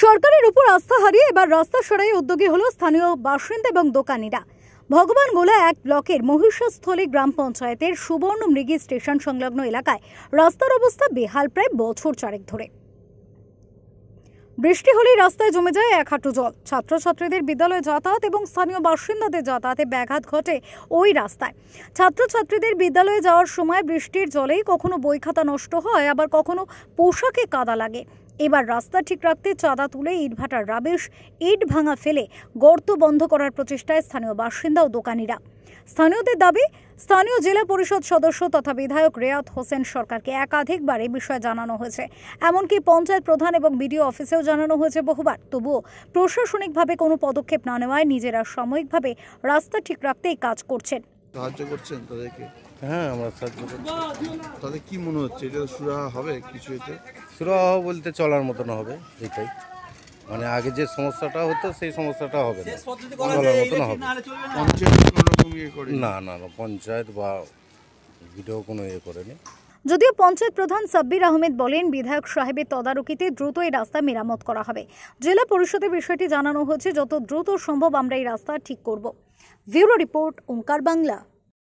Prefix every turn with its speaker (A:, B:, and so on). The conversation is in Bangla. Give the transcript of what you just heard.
A: সরকারের উপর আস্থা হারিয়ে এবার রাস্তা সরাই উদ্যোগী হলো স্থানীয় বাসিন্দা এবং দোকানিরা। ভগবানগোলা এক ব্লকের মহিষস্থলী গ্রাম পঞ্চায়েতের সুবর্ণমৃগী স্টেশন সংলগ্ন এলাকায় রাস্তার অবস্থা বেহাল প্রায় বছর চারেক ধরে। বৃষ্টি হলেই রাস্তায় জমে যায় এক হাঁটু জল। ছাত্রছাত্রীদের বিদ্যালয়ে যাতায়াত এবং স্থানীয় বাসিন্দাদের যাতায়াতে ব্যাঘাত ঘটে ওই রাস্তায়। ছাত্রছাত্রীদের বিদ্যালয়ে যাওয়ার সময় বৃষ্টির জলেই কখনো বই খাতা নষ্ট হয়, আবার কখনো পোশাকে কাদা লাগে। এবার রাস্তা ঠিক রাখতে চাঁদা তুলে ইটভাটার রাবিশ ইট ভাঙা ফেলে গর্ত বন্ধ করার প্রচেষ্টায় স্থানীয় বাসিন্দা ও দোকানিরা। স্থানীয়দের দাবি, স্থানীয় জেলা পরিষদ সদস্য তথা বিধায়ক রেয়াত হোসেন সরকারকে একাধিকবার এই বিষয়ে জানানো হয়েছে। এমনকি পঞ্চায়েত প্রধান এবং বিডিও অফিসেও জানানো হয়েছে বহুবার। তবুও প্রশাসনিকভাবে কোনো পদক্ষেপ না নেওয়ায় নিজেরা সাময়িকভাবে রাস্তা ঠিক রাখতেই কাজ করছেন।
B: সাহায্য করছেন তাদেরকে?
C: হ্যাঁ, আমরা সাহায্য করছি।
B: তাদের কি মনে হচ্ছে, এটা সুরাহা হবে কিছু? এতে
C: সুরাহা বলতে চলার মতন হবে, এটাই। মানে আগে যে সমস্যাটা হতো সেই সমস্যাটা হবে না, চলার মতন হবে।
B: পঞ্চায়েত কোনো রকম ইয়ে করে?
C: না, পঞ্চায়েত বা ভিডিও কোনো ইয়ে করেনি।
A: যদিও পঞ্চায়েত প্রধান সাব্বির আহমেদ বলেন, বিধায়ক সাহেবের তদারকিতে দ্রুত এই রাস্তা মেরামত করা হবে। জেলা পরিষদের বিষয়টি জানানো হয়েছে, যত দ্রুত সম্ভব আমরা এই রাস্তা ঠিক করব। ব্যুরো রিপোর্ট, ওঙ্কার বাংলা।